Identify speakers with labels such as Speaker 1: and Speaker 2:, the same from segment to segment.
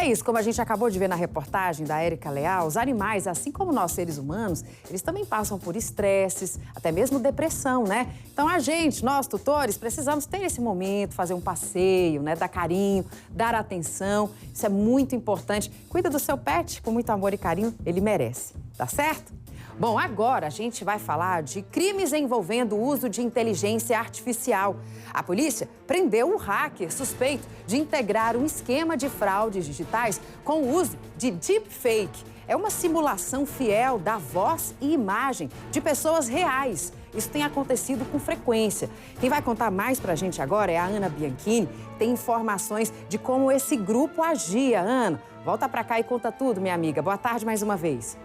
Speaker 1: É isso, como a gente acabou de ver na reportagem da Érica Leal, os animais, assim como nós seres humanos, eles também passam por estresses, até mesmo depressão, né? Então a gente, nós tutores, precisamos ter esse momento, fazer um passeio, né? Dar carinho, dar atenção, isso é muito importante. Cuida do seu pet com muito amor e carinho, ele merece, tá certo? Bom, agora a gente vai falar de crimes envolvendo o uso de inteligência artificial. A polícia prendeu um hacker suspeito de integrar um esquema de fraudes digitais com o uso de deepfake. É uma simulação fiel da voz e imagem de pessoas reais. Isso tem acontecido com frequência. Quem vai contar mais pra gente agora é a Ana Bianchini. Tem informações de como esse grupo agia. Ana, volta pra cá e conta tudo, minha amiga. Boa tarde mais uma vez.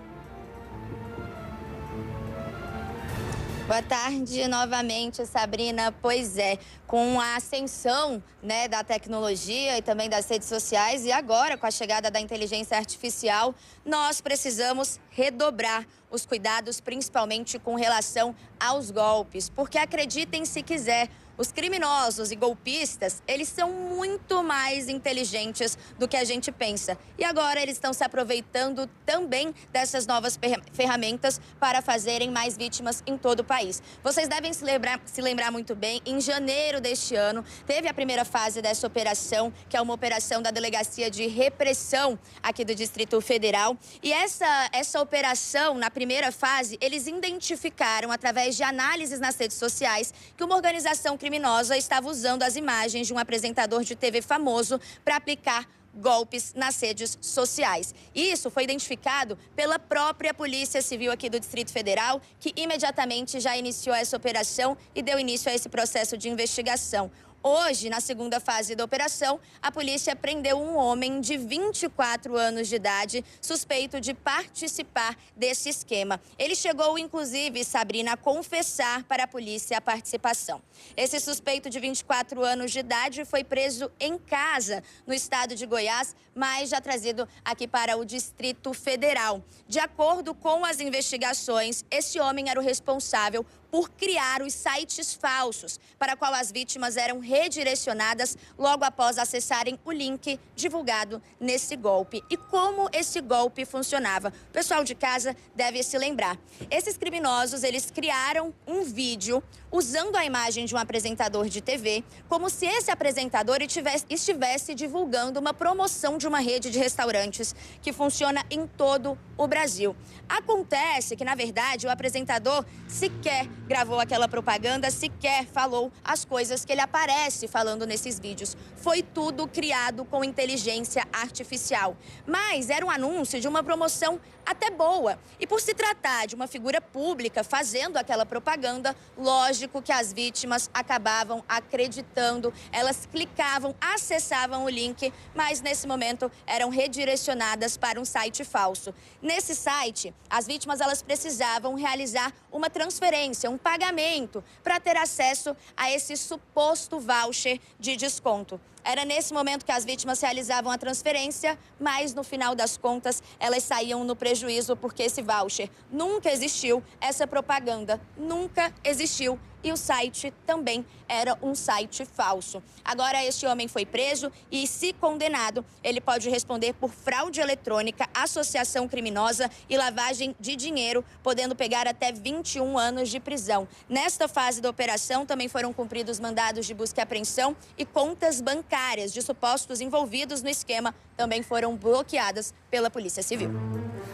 Speaker 2: Boa tarde novamente, Sabrina. Pois é, com a ascensão, né, da tecnologia e também das redes sociais e agora com a chegada da inteligência artificial, nós precisamos redobrar os cuidados, principalmente com relação aos golpes. Porque acreditem se quiser, os criminosos e golpistas, eles são muito mais inteligentes do que a gente pensa. E agora eles estão se aproveitando também dessas novas ferramentas para fazerem mais vítimas em todo o país. Vocês devem se lembrar muito bem, em janeiro deste ano, teve a primeira fase dessa operação, que é uma operação da Delegacia de Repressão aqui do Distrito Federal. E essa operação, na primeira fase, eles identificaram, através de análises nas redes sociais, que uma organização criminosa estava usando as imagens de um apresentador de TV famoso para aplicar golpes nas redes sociais. Isso foi identificado pela própria Polícia Civil aqui do Distrito Federal, que imediatamente já iniciou essa operação e deu início a esse processo de investigação. Hoje, na segunda fase da operação, a polícia prendeu um homem de 24 anos de idade, suspeito de participar desse esquema. Ele chegou, inclusive, Sabrina, a confessar para a polícia a participação. Esse suspeito de 24 anos de idade foi preso em casa, no estado de Goiás, mas já trazido aqui para o Distrito Federal. De acordo com as investigações, esse homem era o responsável por criar os sites falsos, para qual as vítimas eram redirecionadas logo após acessarem o link divulgado nesse golpe. E como esse golpe funcionava? O pessoal de casa deve se lembrar. Esses criminosos, eles criaram um vídeo usando a imagem de um apresentador de TV, como se esse apresentador estivesse divulgando uma promoção de uma rede de restaurantes que funciona em todo o Brasil. Acontece que, na verdade, o apresentador sequer gravou aquela propaganda, sequer falou as coisas que ele aparece falando nesses vídeos. Foi tudo criado com inteligência artificial. Mas era um anúncio de uma promoção até boa. E por se tratar de uma figura pública fazendo aquela propaganda, lógico que as vítimas acabavam acreditando. Elas clicavam, acessavam o link, mas nesse momento eram redirecionadas para um site falso. Nesse site, as vítimas elas precisavam realizar uma transferência, um pagamento, para ter acesso a esse suposto voucher de desconto. Era nesse momento que as vítimas realizavam a transferência, mas no final das contas elas saíam no prejuízo porque esse voucher nunca existiu, essa propaganda nunca existiu e o site também era um site falso. Agora este homem foi preso e, se condenado, ele pode responder por fraude eletrônica, associação criminosa e lavagem de dinheiro, podendo pegar até 21 anos de prisão. Nesta fase da operação também foram cumpridos mandados de busca e apreensão e contas bancárias de supostos envolvidos no esquema também foram bloqueadas pela Polícia Civil.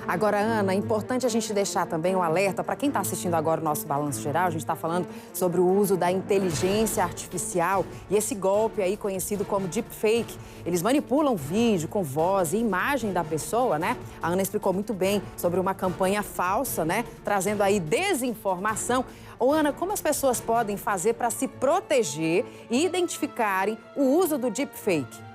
Speaker 1: Agora, Ana, é importante a gente deixar também um alerta para quem está assistindo agora o nosso Balanço Geral. A gente está falando sobre o uso da inteligência artificial e esse golpe aí conhecido como deepfake. Eles manipulam vídeo com voz e imagem da pessoa, né? A Ana explicou muito bem sobre uma campanha falsa, né? Trazendo aí desinformação. Ô, Ana, como as pessoas podem fazer para se proteger e identificarem o uso do deepfake?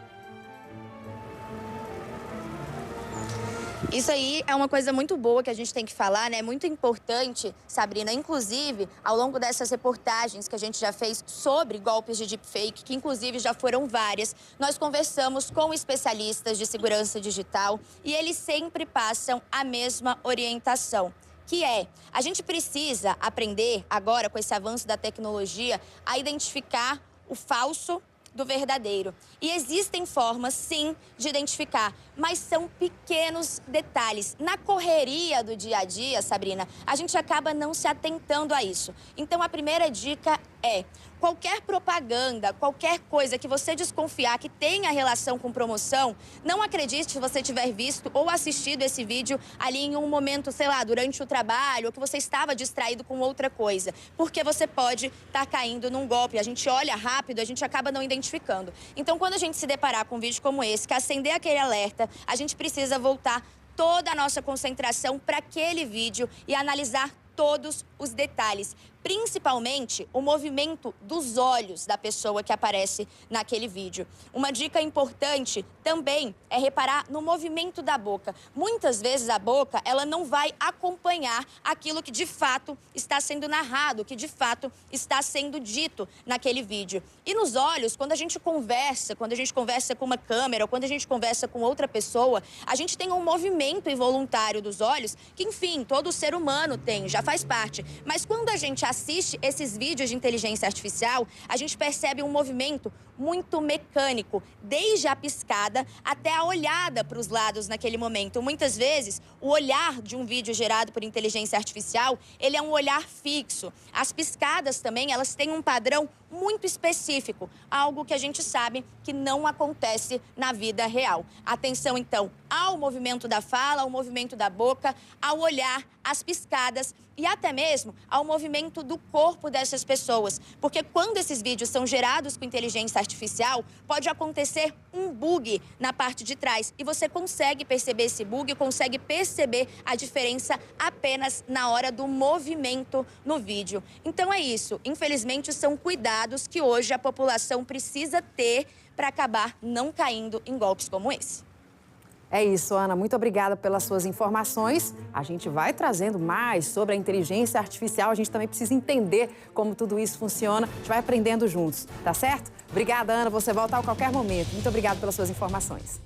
Speaker 2: Isso aí é uma coisa muito boa que a gente tem que falar, né? Muito importante, Sabrina. Inclusive, ao longo dessas reportagens que a gente já fez sobre golpes de deepfake, que inclusive já foram várias, nós conversamos com especialistas de segurança digital e eles sempre passam a mesma orientação, que é, a gente precisa aprender agora, com esse avanço da tecnologia, a identificar o falso do verdadeiro. E existem formas, sim, de identificar, mas são pequenos detalhes. Na correria do dia a dia, Sabrina, a gente acaba não se atentando a isso. Então, a primeira dica é: qualquer propaganda, qualquer coisa que você desconfiar que tenha relação com promoção, não acredite se você tiver visto ou assistido esse vídeo ali em um momento, sei lá, durante o trabalho, ou que você estava distraído com outra coisa, porque você pode estar caindo num golpe. A gente olha rápido, a gente acaba não identificando. Então, quando a gente se deparar com um vídeo como esse, que acender aquele alerta, a gente precisa voltar toda a nossa concentração para aquele vídeo e analisar todos os detalhes, principalmente o movimento dos olhos da pessoa que aparece naquele vídeo. Uma dica importante também é reparar no movimento da boca. Muitas vezes a boca, ela não vai acompanhar aquilo que de fato está sendo narrado, que de fato está sendo dito naquele vídeo. E nos olhos, quando a gente conversa com uma câmera, ou quando a gente conversa com outra pessoa, a gente tem um movimento involuntário dos olhos que, enfim, todo ser humano tem, já faz parte. Mas quando a gente assiste esses vídeos de inteligência artificial, a gente percebe um movimento muito mecânico, desde a piscada até a olhada para os lados naquele momento. Muitas vezes, o olhar de um vídeo gerado por inteligência artificial, ele é um olhar fixo. As piscadas também, elas têm um padrão muito específico, algo que a gente sabe que não acontece na vida real. Atenção, então, ao movimento da fala, ao movimento da boca, ao olhar, às piscadas e até mesmo ao movimento do corpo dessas pessoas. Porque quando esses vídeos são gerados com inteligência artificial, pode acontecer um bug na parte de trás. E você consegue perceber esse bug, consegue perceber a diferença apenas na hora do movimento no vídeo. Então é isso. Infelizmente, são cuidados que hoje a população precisa ter para acabar não caindo em golpes como esse.
Speaker 1: É isso, Ana. Muito obrigada pelas suas informações. A gente vai trazendo mais sobre a inteligência artificial. A gente também precisa entender como tudo isso funciona. A gente vai aprendendo juntos, tá certo? Obrigada, Ana. Você volta a qualquer momento. Muito obrigada pelas suas informações.